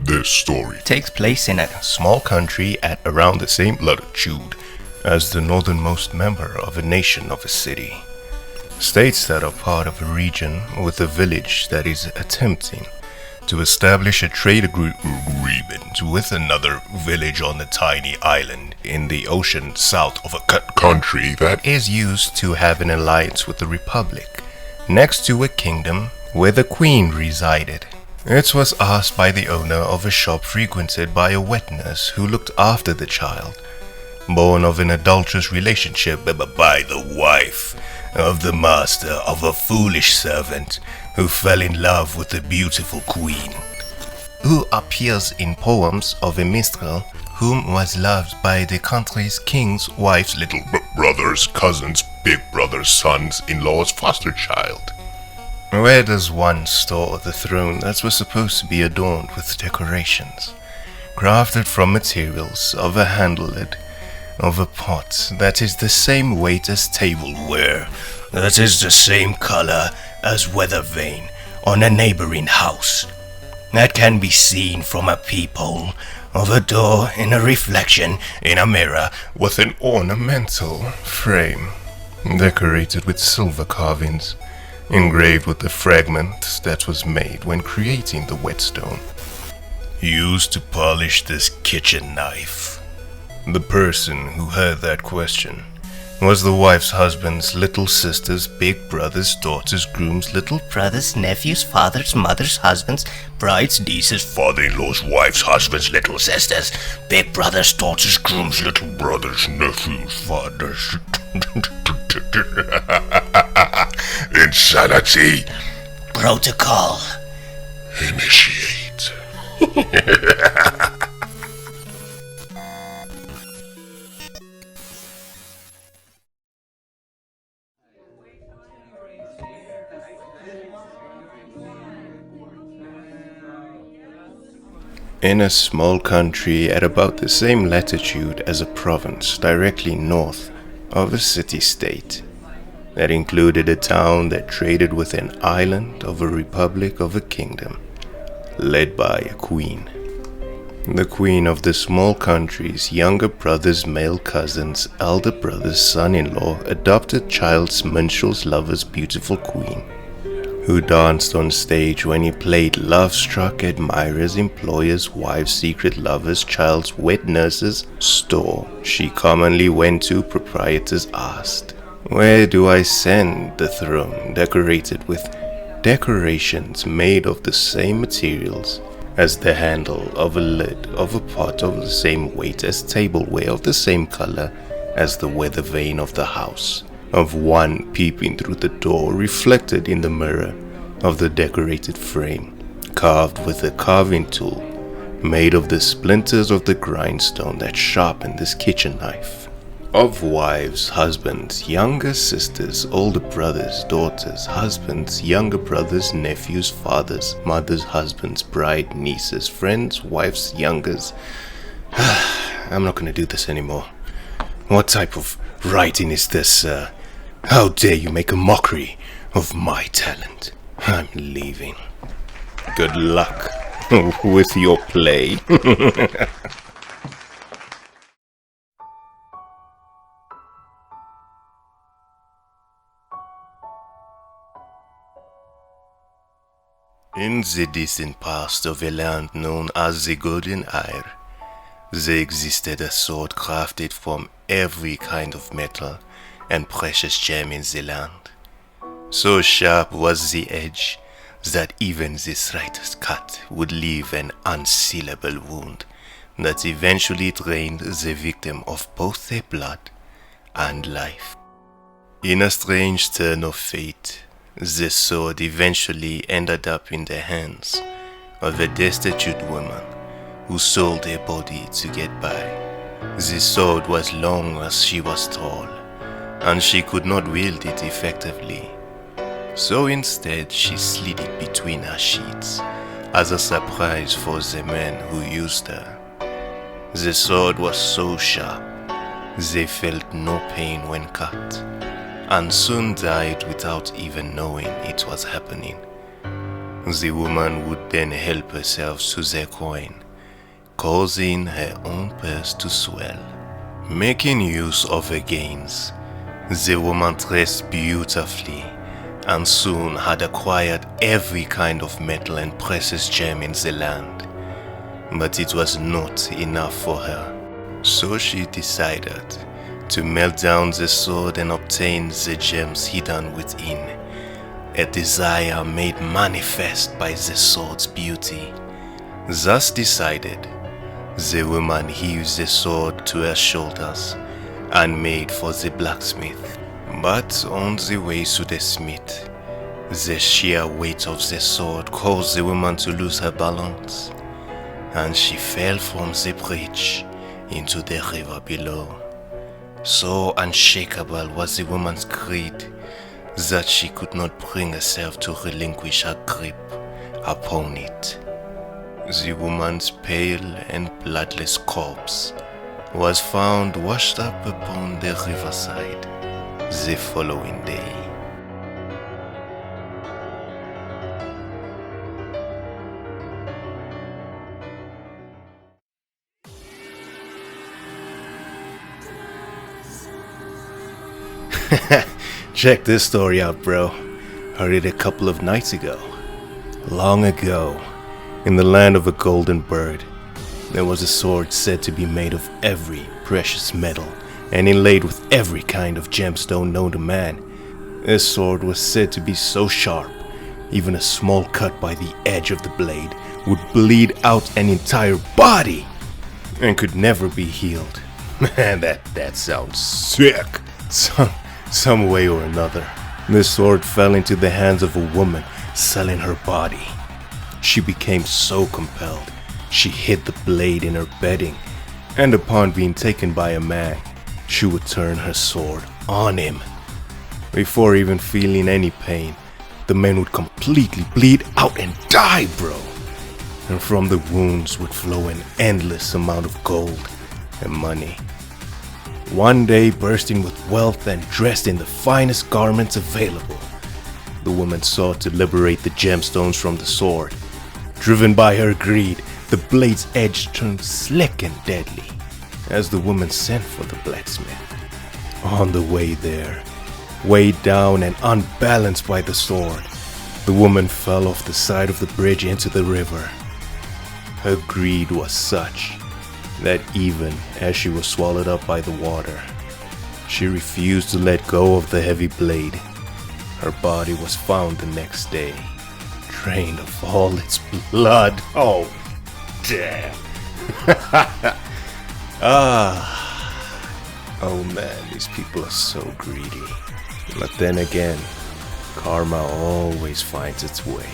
This story takes place in a small country at around the same latitude as the northernmost member of a nation of a city. States that are part of a region with a village that is attempting to establish a trade agreement with another village on a tiny island in the ocean south of a country that is used to have an alliance with the Republic, next to a kingdom where the queen resided. It was asked by the owner of a shop frequented by a wet nurse who looked after the child, born of an adulterous relationship by the wife of the master of a foolish servant who fell in love with the beautiful queen, who appears in poems of a minstrel whom was loved by the country's king's wife's little brothers, cousins, big brothers, sons, in-laws, foster child. Where does one store the throne that was supposed to be adorned with decorations, crafted from materials of a handled, of a pot that is the same weight as tableware, that is the same color as weather vane on a neighboring house, that can be seen from a peephole of a door in a reflection in a mirror with an ornamental frame decorated with silver carvings, engraved with the fragment that was made when creating the whetstone, used to polish this kitchen knife. The person who heard that question was the wife's husband's little sister's big brother's daughter's groom's little brother's nephew's father's mother's husband's bride's niece's father-in-law's wife's husband's little sister's big brother's daughter's groom's little brother's nephew's father's insanity. Protocol. Initiate. In a small country at about the same latitude as a province directly north of a city-state, that included a town that traded with an island of a republic of a kingdom, led by a queen. The queen of the small country's younger brother's male cousin's elder brother's son-in-law adopted child's minstrel's lover's beautiful queen, who danced on stage when he played love-struck admirer's employer's wife's secret lover's child's wet nurse's store. She commonly went to proprietors asked, "Where do I send the throne decorated with decorations made of the same materials as the handle of a lid of a pot of the same weight as tableware of the same color as the weather vane of the house, of one peeping through the door reflected in the mirror of the decorated frame, carved with a carving tool made of the splinters of the grindstone that sharpened this kitchen knife, of wives, husbands, younger sisters, older brothers, daughters, husbands, younger brothers, nephews, fathers, mothers, husbands, bride, nieces, friends, wives, youngers." I'm not gonna do this anymore. What type of writing is this, sir? How dare you make a mockery of my talent? I'm leaving. Good luck with your play. In the distant past of a land known as the Golden Isle, there existed a sword crafted from every kind of metal and precious gem in the land. So sharp was the edge that even the slightest cut would leave an unsealable wound that eventually drained the victim of both their blood and life. In a strange turn of fate, the sword eventually ended up in the hands of a destitute woman who sold her body to get by. The sword was long as she was tall, and she could not wield it effectively. So instead she slid it between her sheets as a surprise for the men who used her. The sword was so sharp, they felt no pain when cut, and soon died without even knowing it was happening. The woman would then help herself to the coin, causing her own purse to swell. Making use of her gains, the woman dressed beautifully and soon had acquired every kind of metal and precious gem in the land. But it was not enough for her, so she decided to melt down the sword and obtain the gems hidden within, a desire made manifest by the sword's beauty. Thus decided, the woman heaved the sword to her shoulders and made for the blacksmith. But on the way to the smith, the sheer weight of the sword caused the woman to lose her balance, and she fell from the bridge into the river below. So unshakable was the woman's greed that she could not bring herself to relinquish her grip upon it. The woman's pale and bloodless corpse was found washed up upon the riverside the following day. Check this story out, bro. Heard it a couple of nights ago. Long ago, in the land of a golden bird, there was a sword said to be made of every precious metal and inlaid with every kind of gemstone known to man. This sword was said to be so sharp, even a small cut by the edge of the blade would bleed out an entire body and could never be healed. Man, that sounds sick. Some way or another, this sword fell into the hands of a woman selling her body. She became so compelled, she hid the blade in her bedding, and upon being taken by a man, she would turn her sword on him. Before even feeling any pain, the man would completely bleed out and die, bro. And from the wounds would flow an endless amount of gold and money. One day, bursting with wealth and dressed in the finest garments available, the woman sought to liberate the gemstones from the sword. Driven by her greed, the blade's edge turned slick and deadly as the woman sent for the blacksmith. On the way there, weighed down and unbalanced by the sword, the woman fell off the side of the bridge into the river. Her greed was such that even as she was swallowed up by the water, she refused to let go of the heavy blade. Her body was found the next day, drained of all its blood. Oh, damn. Oh man, these people are so greedy. But then again, karma always finds its way.